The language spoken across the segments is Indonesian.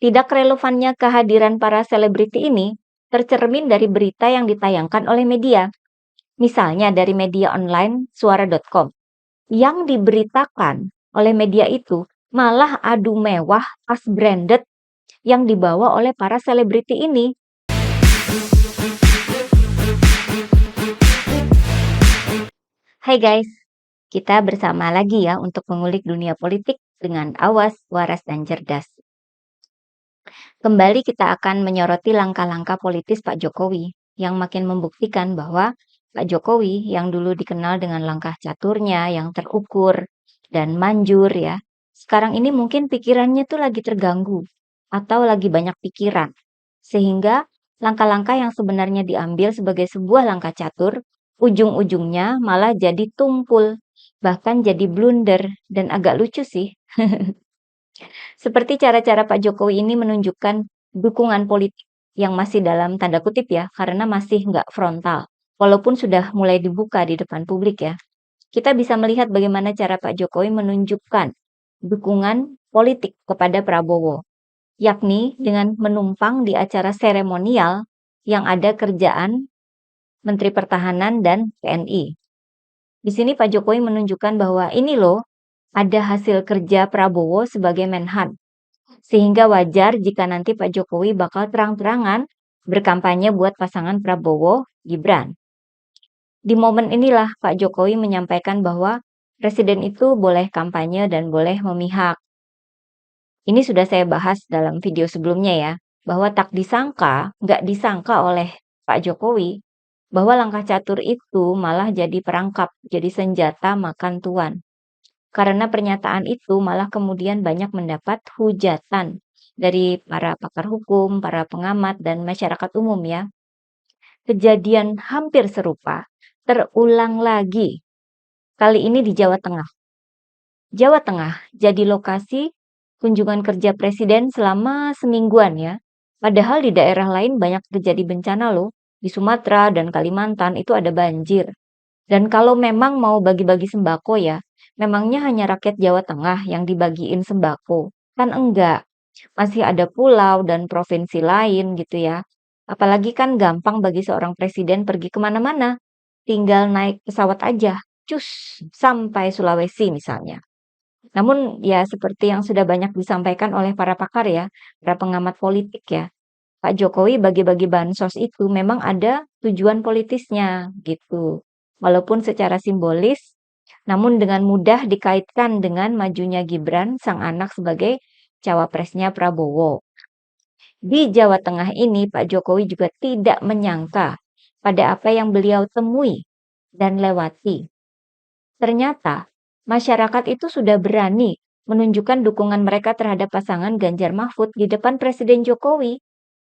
Tidak relevannya kehadiran para selebriti ini tercermin dari berita yang ditayangkan oleh media. Misalnya dari media online suara.com. Yang diberitakan oleh media itu malah adu mewah tas branded yang dibawa oleh para selebriti ini. Hai guys, kita bersama lagi ya untuk mengulik dunia politik dengan awas, waras, dan cerdas. Kembali kita akan menyoroti langkah-langkah politis Pak Jokowi yang makin membuktikan bahwa Pak Jokowi yang dulu dikenal dengan langkah caturnya yang terukur dan manjur ya, sekarang ini mungkin pikirannya tuh lagi terganggu atau lagi banyak pikiran. Sehingga langkah-langkah yang sebenarnya diambil sebagai sebuah langkah catur, ujung-ujungnya malah jadi tumpul, bahkan jadi blunder dan agak lucu sih. Seperti cara-cara Pak Jokowi ini menunjukkan dukungan politik yang masih dalam tanda kutip ya, karena masih nggak frontal. Walaupun sudah mulai dibuka di depan publik ya. Kita bisa melihat bagaimana cara Pak Jokowi menunjukkan dukungan politik kepada Prabowo, yakni dengan menumpang di acara seremonial yang ada kerjaan Menteri Pertahanan dan TNI. Di sini Pak Jokowi menunjukkan bahwa ini loh, ada hasil kerja Prabowo sebagai Menhan. Sehingga wajar jika nanti Pak Jokowi bakal terang-terangan berkampanye buat pasangan Prabowo-Gibran. Di momen inilah Pak Jokowi menyampaikan bahwa presiden itu boleh kampanye dan boleh memihak. Ini sudah saya bahas dalam video sebelumnya ya, bahwa nggak disangka oleh Pak Jokowi, bahwa langkah catur itu malah jadi perangkap, jadi senjata makan tuan. Karena pernyataan itu malah kemudian banyak mendapat hujatan dari para pakar hukum, para pengamat, dan masyarakat umum ya. Kejadian hampir serupa terulang lagi, kali ini di Jawa Tengah. Jawa Tengah jadi lokasi kunjungan kerja presiden selama semingguan ya. Padahal di daerah lain banyak terjadi bencana loh. Di Sumatera dan Kalimantan itu ada banjir. Dan kalau memang mau bagi-bagi sembako ya, memangnya hanya rakyat Jawa Tengah yang dibagiin sembako? Kan enggak. Masih ada pulau dan provinsi lain gitu ya. Apalagi kan gampang bagi seorang presiden pergi kemana-mana. Tinggal naik pesawat aja, cus, sampai Sulawesi misalnya. Namun ya seperti yang sudah banyak disampaikan oleh para pakar ya, para pengamat politik ya. Pak Jokowi bagi-bagi bansos itu memang ada tujuan politisnya gitu. Walaupun secara simbolis, namun dengan mudah dikaitkan dengan majunya Gibran sang anak sebagai cawapresnya Prabowo. Di Jawa Tengah ini Pak Jokowi juga tidak menyangka pada apa yang beliau temui dan lewati. Ternyata masyarakat itu sudah berani menunjukkan dukungan mereka terhadap pasangan Ganjar Mahfud di depan Presiden Jokowi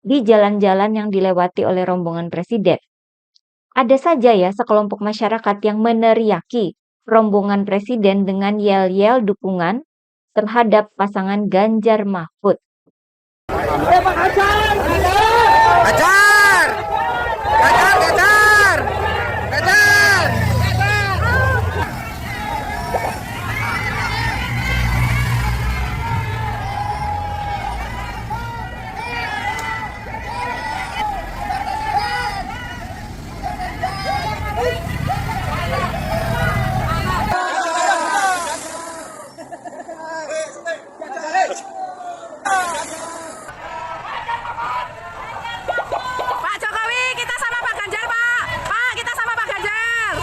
di jalan-jalan yang dilewati oleh rombongan presiden. Ada saja ya sekelompok masyarakat yang meneriaki rombongan presiden dengan yel-yel dukungan terhadap pasangan Ganjar Mahfud. Hajar! Hajar, hajar! Hajar! Pak Jokowi, kita sama Pak Ganjar, Pak. Pak, kita sama Pak Ganjar.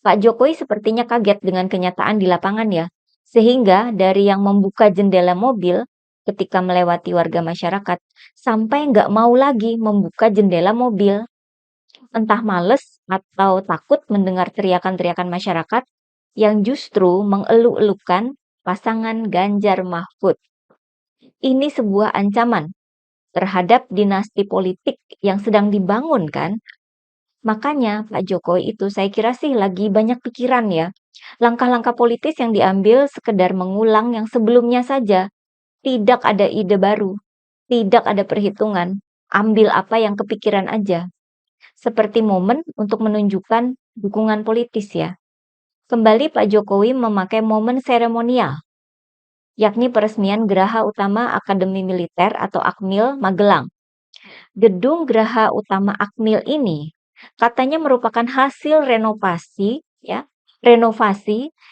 Pak Jokowi sepertinya kaget dengan kenyataan di lapangan ya, sehingga dari yang membuka jendela mobil ketika melewati warga masyarakat, sampai nggak mau lagi membuka jendela mobil. Entah males atau takut mendengar teriakan-teriakan masyarakat yang justru mengeluk-elukan pasangan Ganjar Mahfud. Ini sebuah ancaman terhadap dinasti politik yang sedang dibangun kan. Makanya Pak Jokowi itu saya kira sih lagi banyak pikiran ya. Langkah-langkah politis yang diambil sekedar mengulang yang sebelumnya saja. Tidak ada ide baru, tidak ada perhitungan. Ambil apa yang kepikiran aja. Seperti momen untuk menunjukkan dukungan politis ya. Kembali Pak Jokowi memakai momen seremonial. yakni peresmian Geraha Utama Akademi Militer atau Akmil Magelang. Gedung Geraha Utama Akmil ini katanya merupakan hasil renovasi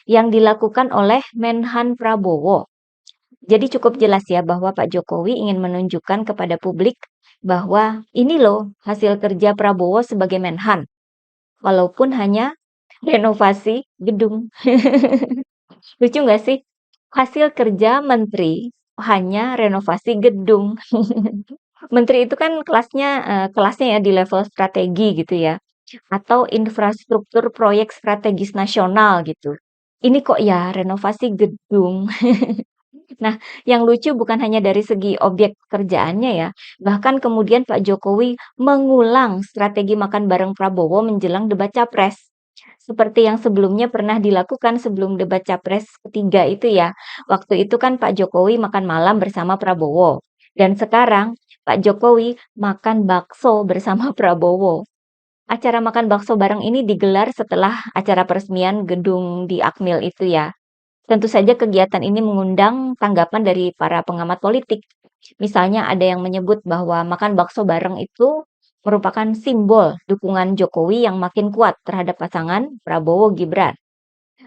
yang dilakukan oleh Menhan Prabowo. Jadi cukup jelas ya bahwa Pak Jokowi ingin menunjukkan kepada publik bahwa ini loh hasil kerja Prabowo sebagai Menhan, walaupun hanya renovasi gedung. Lucu nggak sih? Hasil kerja menteri hanya renovasi gedung. Menteri itu kan kelasnya ya di level strategi gitu ya, atau infrastruktur proyek strategis nasional gitu. Ini kok ya renovasi gedung. Nah, yang lucu bukan hanya dari segi objek kerjaannya ya, bahkan kemudian Pak Jokowi mengulang strategi makan bareng Prabowo menjelang debat Capres. Seperti yang sebelumnya pernah dilakukan sebelum debat Capres ketiga itu ya. Waktu itu kan Pak Jokowi makan malam bersama Prabowo. Dan sekarang Pak Jokowi makan bakso bersama Prabowo. Acara makan bakso bareng ini digelar setelah acara peresmian gedung di Akmil itu ya. Tentu saja kegiatan ini mengundang tanggapan dari para pengamat politik. Misalnya ada yang menyebut bahwa makan bakso bareng itu merupakan simbol dukungan Jokowi yang makin kuat terhadap pasangan Prabowo-Gibran.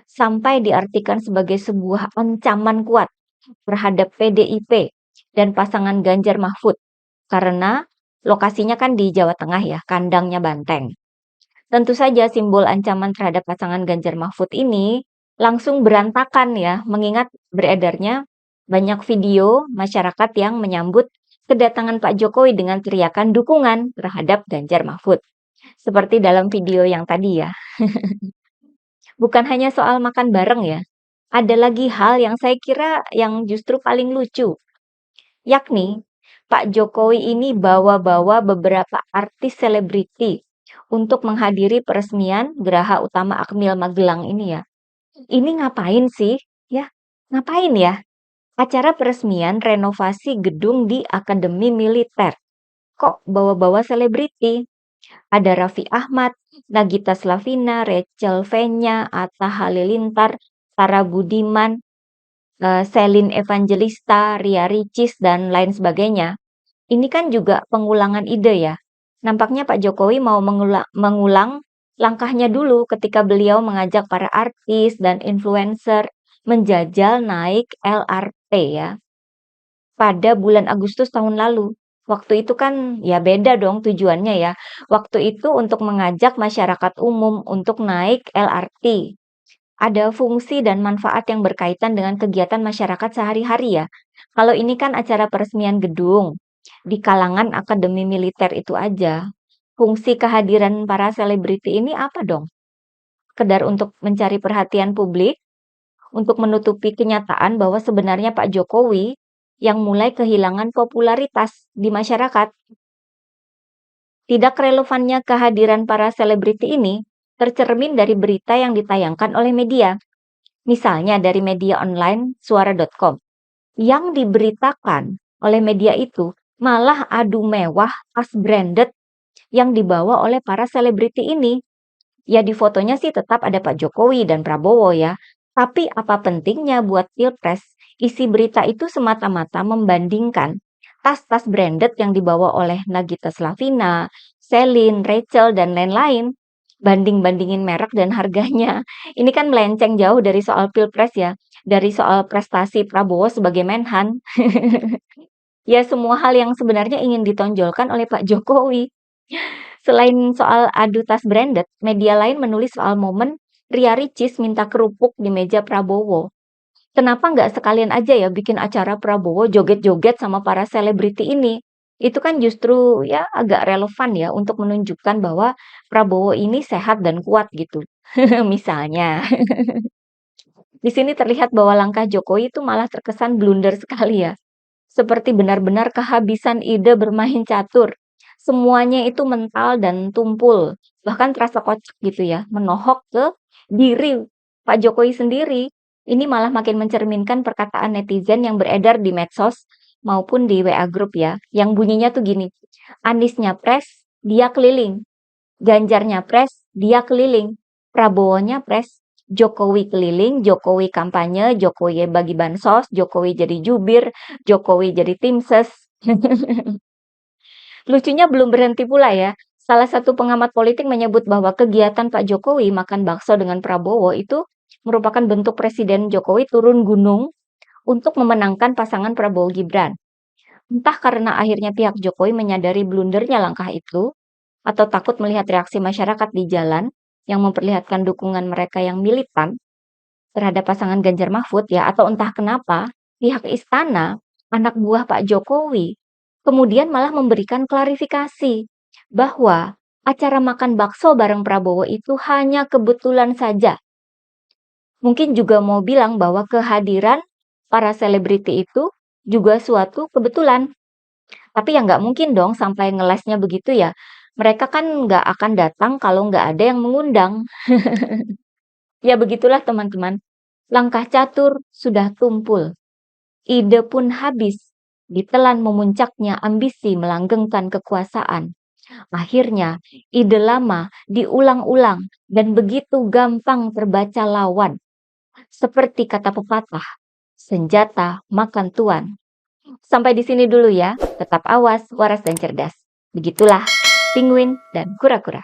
Sampai diartikan sebagai sebuah ancaman kuat terhadap PDIP dan pasangan Ganjar Mahfud. Karena lokasinya kan di Jawa Tengah ya, kandangnya Banteng. Tentu saja simbol ancaman terhadap pasangan Ganjar Mahfud ini langsung berantakan ya, mengingat beredarnya banyak video masyarakat yang menyambut kedatangan Pak Jokowi dengan teriakan dukungan terhadap Ganjar Mahfud. Seperti dalam video yang tadi ya. Bukan hanya soal makan bareng ya, ada lagi hal yang saya kira yang justru paling lucu, yakni Pak Jokowi ini bawa-bawa beberapa artis selebriti untuk menghadiri peresmian Geraha Utama Akmil Magelang ini ya. Ini ngapain sih? Ya, ngapain ya? Acara peresmian renovasi gedung di Akademi Militer. Kok bawa-bawa selebriti? Ada Raffi Ahmad, Nagita Slavina, Rachel Fenya, Atta Halilintar, Tara Budiman, Celine Evangelista, Ria Ricis, dan lain sebagainya. Ini kan juga pengulangan ide ya. Nampaknya Pak Jokowi mau mengulang langkahnya dulu ketika beliau mengajak para artis dan influencer menjajal naik LRT ya pada bulan Agustus tahun lalu. Waktu itu kan ya beda dong tujuannya ya. Waktu itu untuk mengajak masyarakat umum untuk naik LRT. Ada fungsi dan manfaat yang berkaitan dengan kegiatan masyarakat sehari-hari ya. Kalau ini kan acara peresmian gedung, di kalangan akademi militer itu aja. Fungsi kehadiran para selebriti ini apa dong? Sekedar untuk mencari perhatian publik, untuk menutupi kenyataan bahwa sebenarnya Pak Jokowi yang mulai kehilangan popularitas di masyarakat. Tidak relevannya kehadiran para selebriti ini tercermin dari berita yang ditayangkan oleh media. Misalnya dari media online suara.com. Yang diberitakan oleh media itu malah adu mewah tas branded yang dibawa oleh para selebriti ini. Ya di fotonya sih tetap ada Pak Jokowi dan Prabowo ya. Tapi apa pentingnya buat Pilpres? Isi berita itu semata-mata membandingkan tas-tas branded yang dibawa oleh Nagita Slavina, Celine, Rachel, dan lain-lain. Banding-bandingin merek dan harganya. Ini kan melenceng jauh dari soal Pilpres ya. Dari soal prestasi Prabowo sebagai Menhan. Ya semua hal yang sebenarnya ingin ditonjolkan oleh Pak Jokowi. Selain soal adu tas branded, media lain menulis soal momen Ria Ricis minta kerupuk di meja Prabowo. Kenapa nggak sekalian aja ya bikin acara Prabowo joget-joget sama para selebriti ini? Itu kan justru ya agak relevan ya untuk menunjukkan bahwa Prabowo ini sehat dan kuat gitu. Misalnya. Di sini terlihat bahwa langkah Jokowi itu malah terkesan blunder sekali ya. Seperti benar-benar kehabisan ide bermain catur. Semuanya itu mental dan tumpul. Bahkan terasa kocak gitu ya, menohok ke diri Pak Jokowi sendiri. Ini malah makin mencerminkan perkataan netizen yang beredar di medsos maupun di WA Group ya. Yang bunyinya tuh gini, Anies nyapres, dia keliling. Ganjar nyapres, dia keliling. Prabowo nyapres, Jokowi keliling, Jokowi kampanye, Jokowi bagi bansos, Jokowi jadi jubir, Jokowi jadi tim ses. Lucunya belum berhenti pula ya. Salah satu pengamat politik menyebut bahwa kegiatan Pak Jokowi makan bakso dengan Prabowo itu merupakan bentuk Presiden Jokowi turun gunung untuk memenangkan pasangan Prabowo Gibran. Entah karena akhirnya pihak Jokowi menyadari blundernya langkah itu, atau takut melihat reaksi masyarakat di jalan yang memperlihatkan dukungan mereka yang militan terhadap pasangan Ganjar Mahfud ya, atau entah kenapa pihak istana, anak buah Pak Jokowi, kemudian malah memberikan klarifikasi bahwa acara makan bakso bareng Prabowo itu hanya kebetulan saja. Mungkin juga mau bilang bahwa kehadiran para selebriti itu juga suatu kebetulan. Tapi ya nggak mungkin dong sampai ngelesnya begitu ya. Mereka kan nggak akan datang kalau nggak ada yang mengundang. Ya begitulah teman-teman. Langkah catur sudah tumpul. Ide pun habis. Ditelan memuncaknya ambisi melanggengkan kekuasaan. Akhirnya, ide lama diulang-ulang dan begitu gampang terbaca lawan. Seperti kata pepatah, senjata makan tuan. Sampai di sini dulu ya. Tetap awas, waras, dan cerdas. Begitulah penguin dan kura-kura.